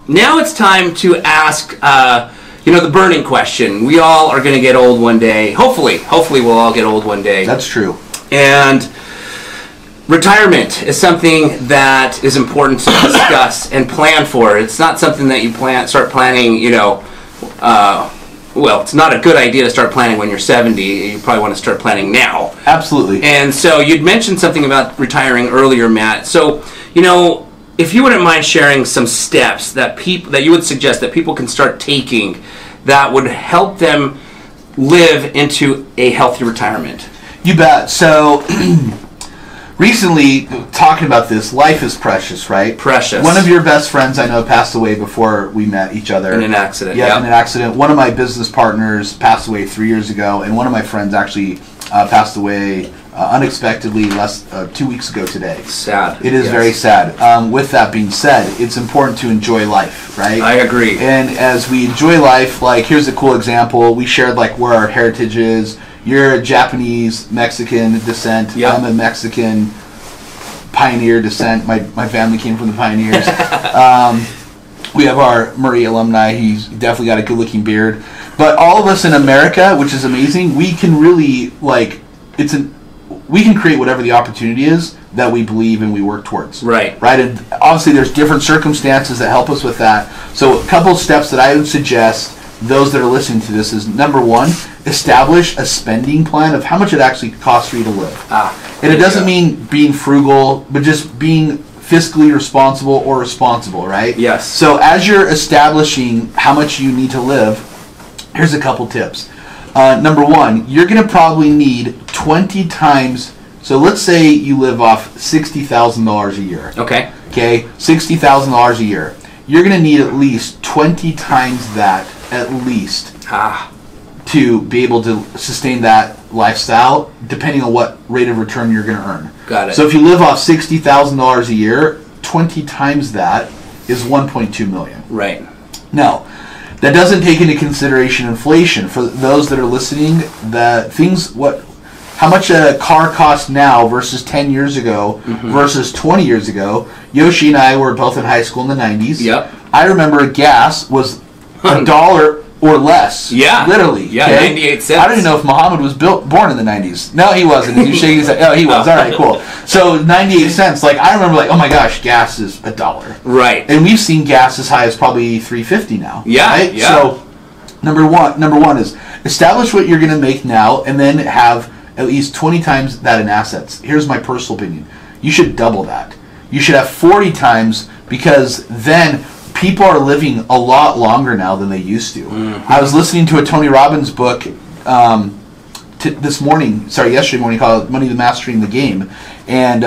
now it's time to ask, the burning question. We all are going to get old one day. Hopefully we'll all get old one day. That's true. And retirement is something that is important to discuss and plan for. It's not something that you start planning, well, it's not a good idea to start planning when you're 70. You probably want to start planning now. Absolutely. And so you'd mentioned something about retiring earlier, Matt. So, if you wouldn't mind sharing some steps that you would suggest that people can start taking that would help them live into a healthy retirement. You bet. So, recently, talking about this, life is precious, right? Precious. One of your best friends I know passed away before we met each other. In an accident. Yeah, in an accident. One of my business partners passed away 3 years ago, and one of my friends actually passed away unexpectedly 2 weeks ago today. Sad. It is very sad. With that being said, it's important to enjoy life, right? I agree. And as we enjoy life, like, here's a cool example. We shared, like, where our heritage is. You're a Japanese Mexican descent. Yep. I'm a Mexican pioneer descent. My family came from the pioneers. We have our Murray alumni. He's definitely got a good-looking beard. But all of us in America, which is amazing, we can really, we can create whatever the opportunity is that we believe and we work towards. Right. Right? And obviously there's different circumstances that help us with that. So a couple of steps that I would suggest those that are listening to this is, number one, establish a spending plan of how much it actually costs for you to live. And it doesn't mean being frugal, but just being fiscally responsible or responsible, right? Yes. So as you're establishing how much you need to live, here's a couple tips. Number one, you're going to probably need 20 times. So let's say you live off $60,000 a year. Okay. Okay, $60,000 a year. You're going to need at least 20 times that, at least, to be able to sustain that lifestyle, depending on what rate of return you're going to earn. Got it. So if you live off $60,000 a year, 20 times that is $1.2 million. Right. Now, that doesn't take into consideration inflation. For those that are listening, how much a car costs now versus 10 years ago versus 20 years ago. Yoshi and I were both in high school in the 90s. Yep. I remember gas was $1 or less. Yeah. Literally. Yeah, okay? 98 cents. I don't even know if Muhammad was born in the 90s. No, he wasn't. He was shaking his head. Oh, he was. All right, cool. So 98 cents. I remember oh my gosh, gas is $1. Right. And we've seen gas as high as probably $3.50 now. Yeah. Right? Yeah. So number one is establish what you're going to make now, and then have at least 20 times that in assets. Here's my personal opinion. You should double that. You should have 40 times, because then people are living a lot longer now than they used to. I was listening to a Tony Robbins book yesterday morning, called Money, the Mastery, and the Game. And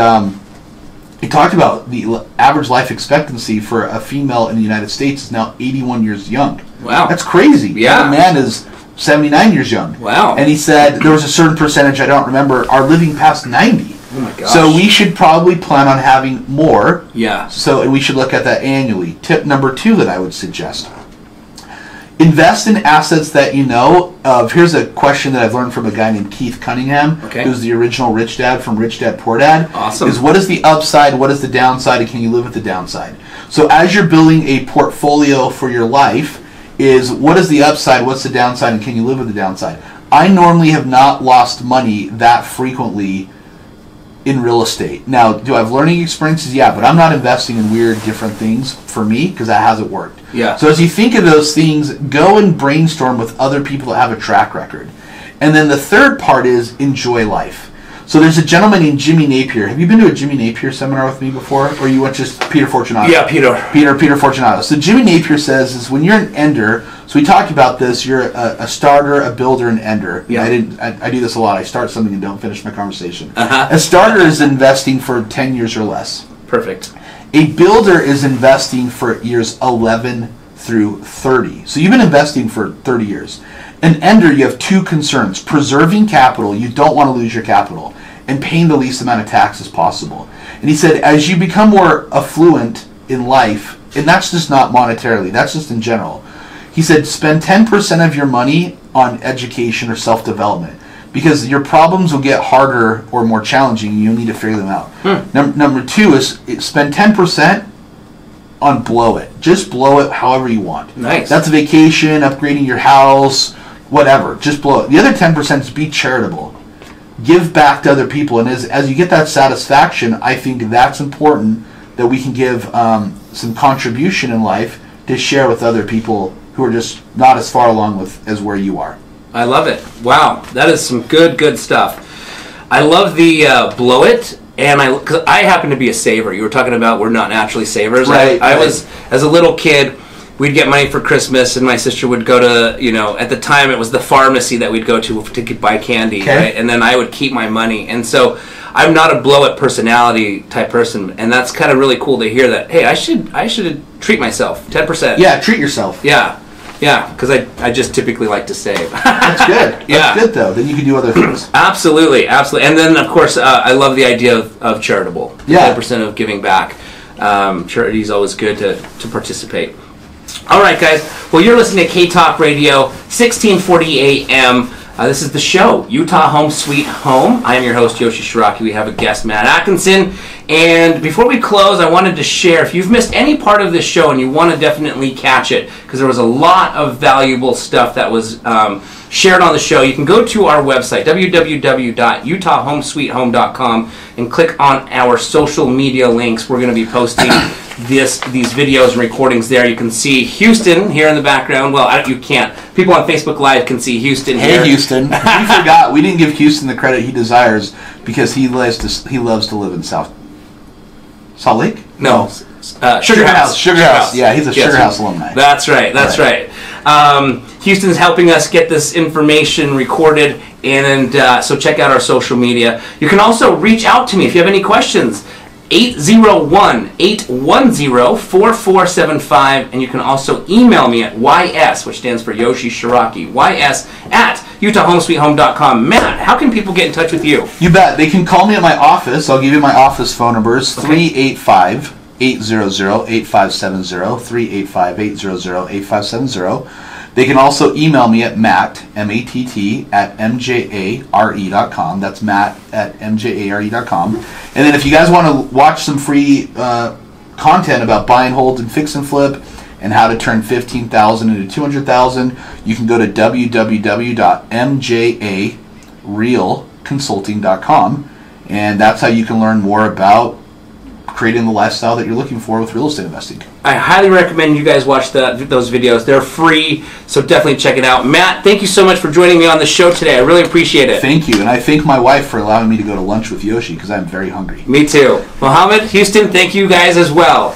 he talked about the average life expectancy for a female in the United States is now 81 years young. Wow. That's crazy. Yeah. And a man is 79 years young. Wow. And he said there was a certain percentage, I don't remember, are living past 90. Oh my gosh. So we should probably plan on having more. Yeah. And we should look at that annually. Tip number 2 that I would suggest. Invest in assets that you know of. Here's a question that I've learned from a guy named Keith Cunningham, who's the original Rich Dad from Rich Dad Poor Dad. Awesome. Is what is the upside, what is the downside, and can you live with the downside? So as you're building a portfolio for your life, is what is the upside, what's the downside, and can you live with the downside? I normally have not lost money that frequently in real estate. Now, do I have learning experiences? Yeah, but I'm not investing in weird different things for me, because that hasn't worked. Yeah. So as you think of those things, go and brainstorm with other people that have a track record. And then the third part is enjoy life. So there's a gentleman named Jimmy Napier. Have you been to a Jimmy Napier seminar with me before? Or you went just Peter Fortunato? Yeah, Peter Fortunato. So Jimmy Napier says is when you're an ender, so we talked about this, you're a starter, a builder, an ender. Yeah. I do this a lot. I start something and don't finish my conversation. A starter is investing for 10 years or less. Perfect. A builder is investing for years 11 through 30. So you've been investing for 30 years. An ender, you have two concerns. Preserving capital, you don't want to lose your capital, and paying the least amount of tax as possible. And he said, as you become more affluent in life, and that's just not monetarily, that's just in general, he said, spend 10% of your money on education or self-development, because your problems will get harder or more challenging, and you'll need to figure them out. Number 2 is spend 10% on blow it. Just blow it however you want. Nice. That's a vacation, upgrading your house, whatever. Just blow it. The other 10% is be charitable. Give back to other people. And as you get that satisfaction, I think that's important, that we can give some contribution in life to share with other people who are just not as far along as where you are. I love it. Wow, that is some good stuff. I love the blow it, and cause I happen to be a saver. You were talking about we're not naturally savers. Right. I was, as a little kid, we'd get money for Christmas, and my sister would go to, at the time it was the pharmacy that we'd go to buy candy, right? And then I would keep my money. And so I'm not a blow it personality type person, and that's kind of really cool to hear that, hey, I should treat myself, 10%. Yeah, treat yourself. Yeah, because I just typically like to save. That's good. That's good, though. Then you can do other things. Absolutely. And then, of course, I love the idea of charitable. 10% of giving back. Charity is always good to participate. All right, guys. Well, you're listening to K-Talk Radio, 1640 AM. This is the show, Utah Home Sweet Home. I am your host, Yoshi Shiraki. We have a guest, Matt Atkinson. And before we close, I wanted to share, if you've missed any part of this show and you want to definitely catch it, because there was a lot of valuable stuff that was shared on the show, you can go to our website, www.utahhomesweethome.com, and click on our social media links. We're going to be posting these videos and recordings there. You can see Houston here in the background. Well, you can't. People on Facebook Live can see Houston here. Hey, Houston. We forgot. We didn't give Houston the credit he desires because he loves to live in Salt Lake? No. Sugar House. Yeah, he's a Sugar House alumni. That's right. Right. Houston's helping us get this information recorded, and so check out our social media. You can also reach out to me if you have any questions. 801-810-4475, and you can also email me at YS, which stands for Yoshi Shiraki, YS@UtahHomeSweetHome.com. Matt, how can people get in touch with you? You bet. They can call me at my office. I'll give you my office phone numbers, 385-800-8570, 385-800-8570. They can also email me at Matt, M-A-T-T, at MJARE.com. That's Matt at MJARE.com. And then if you guys want to watch some free content about buy and hold and fix and flip and how to turn $15,000 into $200,000, you can go to www.mjarealconsulting.com, and that's how you can learn more about creating the lifestyle that you're looking for with real estate investing. I highly recommend you guys watch those videos. They're free, so definitely check it out. Matt, thank you so much for joining me on the show today. I really appreciate it. Thank you, and I thank my wife for allowing me to go to lunch with Yoshi because I'm very hungry. Me too. Mohammed, Houston, thank you guys as well.